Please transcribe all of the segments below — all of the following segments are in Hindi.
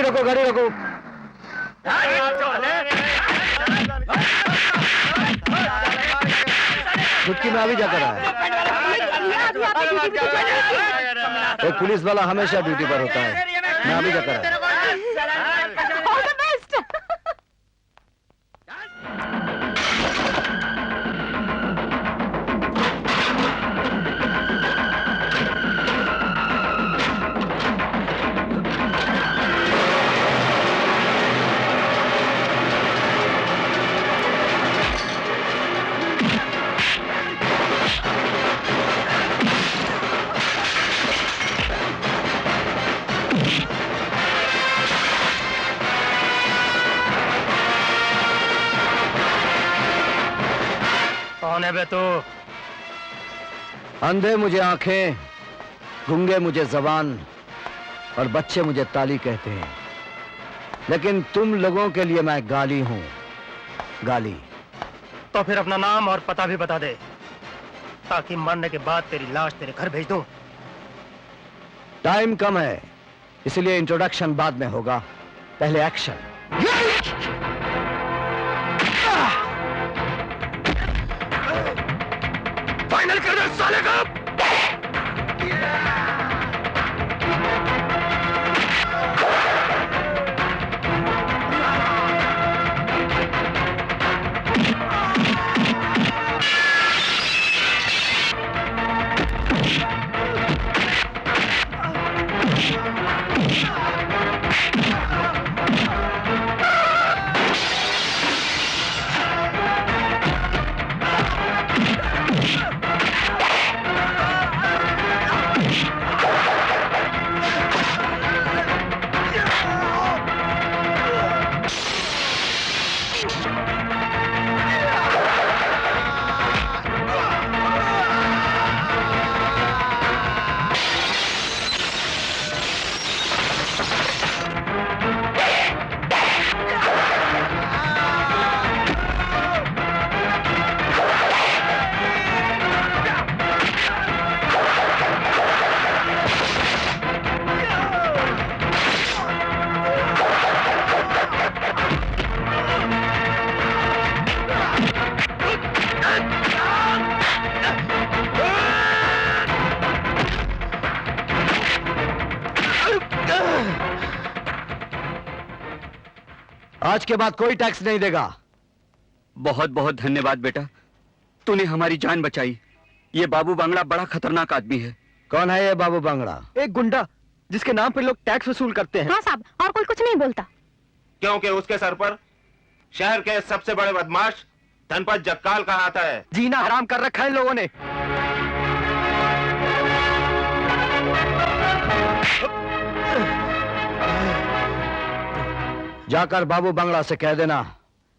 रोको, गाड़ी रोको। चुटकी में अभी जाकर आया। एक पुलिस वाला हमेशा ड्यूटी पर होता है। मैं अभी जाकर आया। कौन है बे तू? अंधे मुझे आंखें, गूंगे मुझे जबान और बच्चे मुझे ताली कहते हैं, लेकिन तुम लोगों के लिए मैं गाली हूं। गाली। तो फिर अपना नाम और पता भी बता दे, ताकि मरने के बाद तेरी लाश तेरे घर भेज दूं। टाइम कम है, इसलिए इंट्रोडक्शन बाद में होगा, पहले एक्शन। फाइनल कर दे साले का। आज के बाद कोई टैक्स नहीं देगा। बहुत बहुत धन्यवाद बेटा, तूने हमारी जान बचाई। ये बाबू बांगड़ा बड़ा खतरनाक आदमी है। कौन है ये बाबू बांगड़ा? एक गुंडा जिसके नाम पे लोग टैक्स वसूल करते हैं। हाँ साहब, और कोई कुछ नहीं बोलता। क्योंकि उसके सर पर शहर के सबसे बड़े बदमाश धनपत जक्काल का हाथ है। जीना हराम कर रखा है इन लोगों ने। जाकर बाबू बांगड़ा से कह देना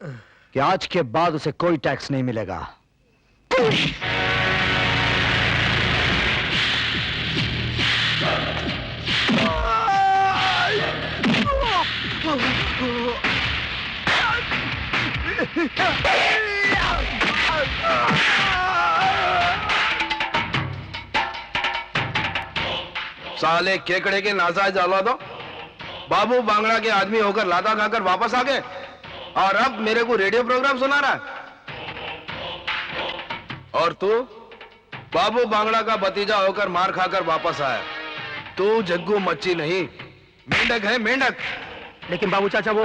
कि आज के बाद उसे कोई टैक्स नहीं मिलेगा। साले केकड़े के नाजायज औलाद हो, बाबू बांगड़ा के आदमी होकर लादा खाकर वापस आ गए और अब मेरे को रेडियो प्रोग्राम सुना रहा है। और तू बाबू बांगड़ा का भतीजा होकर मार खाकर वापस आया। तू जग्गू मच्छी नहीं, मेंढक है, मेंढक। लेकिन बाबू चाचा वो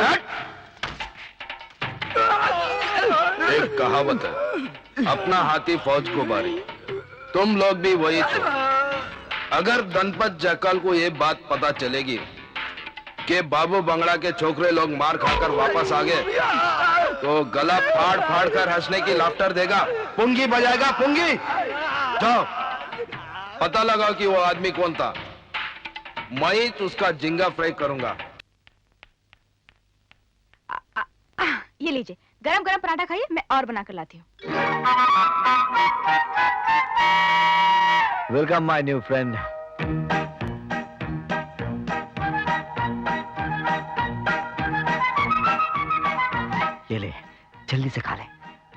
एक कहावत है, अपना हाथी फौज को बारी। तुम लोग भी वही थे। अगर धनपत जक्काल को ये बात पता चलेगी कि बाबू बांगड़ा के छोकरे लोग मार खाकर वापस आ गए, तो गला फाड़ फाड़ कर हंसने की लाफ्टर देगा, पुंगी बजाएगा, पुंगी। जाओ पता लगाओ कि वो आदमी कौन था। मैं ही उसका जिंगा फ्राई करूंगा। ये लीजिए, गरम गरम पराठा खाइए, मैं और बना कर लाती हूँ। Welcome my new friend. ये ले, जल्दी से खा ले।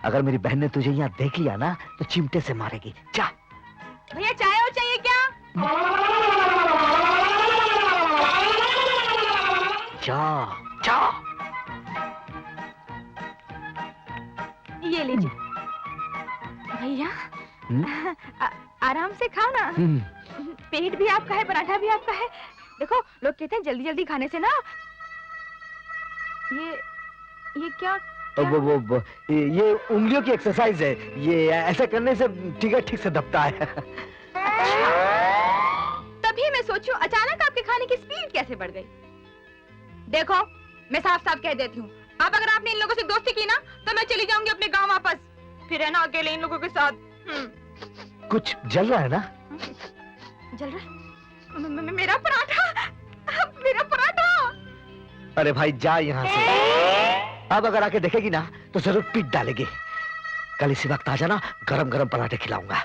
अगर मेरी बहन ने तुझे यहाँ देख लिया ना तो चिमटे से मारेगी। जा। भैया चाय और चाहिए क्या? जा जा। ये लीजिए भैया। आराम से खाओ ना। पेट भी आपका है, पराठा भी आपका है। देखो लोग कहते हैं जल्दी जल्दी खाने से ना ये क्या, क्या? वो ये उंगलियों की एक्सरसाइज है। ये ऐसा करने से ठीक से दबता है। तभी मैं सोचूं अचानक आपके खाने की स्पीड कैसे बढ़ गई। देखो मैं साफ साफ कह देती हूँ, अब अगर आपने इन लोगों से दोस्ती की ना तो मैं चली जाऊंगी अपने गांव वापस, फिर है ना अकेले इन लोगों के साथ। कुछ जल रहा है ना? जल रहा है? मेरा पराठा, मेरा पराठा। अरे भाई जा यहाँ से। अब अगर आके देखेगी ना तो जरूर पीट डालेगी। कल इसी वक्त आ जाना, गरम गरम पराठे खिलाऊंगा।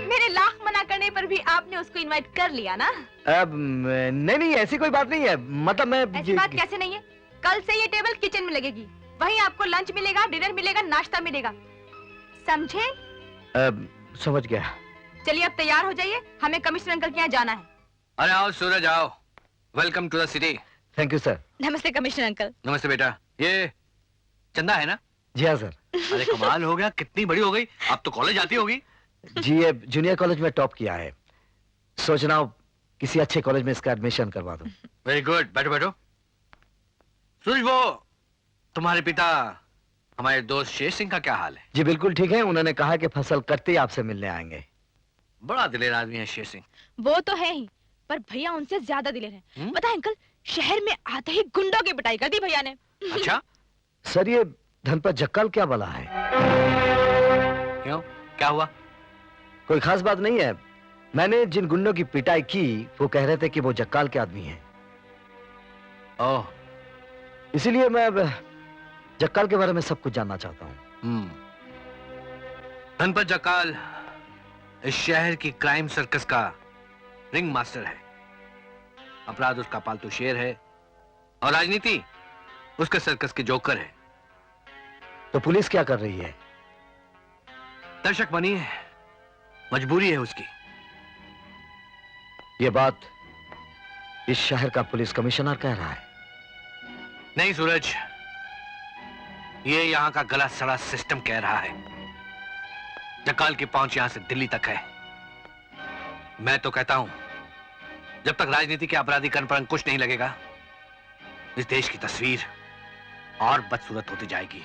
मेरे लाख मना करने पर भी आपने उसको इनवाइट कर लिया ना? अब नहीं ऐसी कोई बात नहीं है। मतलब मैं ऐसी बात कैसे नहीं है? कल से ये टेबल किचन में लगेगी, वहीं आपको लंच मिलेगा, डिनर मिलेगा, नाश्ता मिलेगा, समझे? समझ गया। चलिए अब तैयार हो जाइए, हमें कमिश्नर अंकल के यहाँ जाना है। अरे आओ सूरज आओ, welcome to the city. Thank you sir. नमस्ते कमिश्नर अंकल। नमस्ते बेटा, ये चंदा है ना? जी हाँ सर। अरे कमाल हो गया, कितनी बड़ी हो गई, अब तो कॉलेज आती होगी। जी ये जूनियर कॉलेज में टॉप किया है, सोच रहा हूँ किसी अच्छे कॉलेज में इसका एडमिशन करवा दूं। वेरी गुड, बैठो बैठो। सूरज वो तुम्हारे पिता हमारे दोस्त शेर सिंह का क्या हाल है? जी बिल्कुल ठीक है, उन्होंने कहा कि फसल कटते ही आपसे मिलने आएंगे। बड़ा दिलेर आदमी है शेर सिंह। वो तो है ही, पर भैया उनसे ज्यादा दिलेर है। पता है अंकल, शहर में आते ही गुंडों की पिटाई कर दी भैया ने। अच्छा सर ये धनपत जक्कल क्या बला है? क्यों, क्या हुआ? कोई खास बात नहीं है। मैंने जिन गुंडों की पिटाई की वो कह रहे थे कि वो जक्काल के आदमी हैं। ओह, इसीलिए मैं अब जक्काल के बारे में सब कुछ जानना चाहता हूँ। धनपत जक्काल इस शहर की क्राइम सर्कस का रिंग मास्टर है। अपराध उसका पालतू शेर है और राजनीति उसके सर्कस के जोकर है। तो पुलिस क्या कर रही है? दर्शक बनी है, मजबूरी है उसकी। ये बात इस शहर का पुलिस कमिश्नर कह रहा है। नहीं सूरज, ये यहां का गला सड़ा सिस्टम कह रहा है। जक्काल की पहुंच यहां से दिल्ली तक है। मैं तो कहता हूं जब तक राजनीति के अपराधीकरण पर अंकुश नहीं लगेगा, इस देश की तस्वीर और बदसूरत होती जाएगी।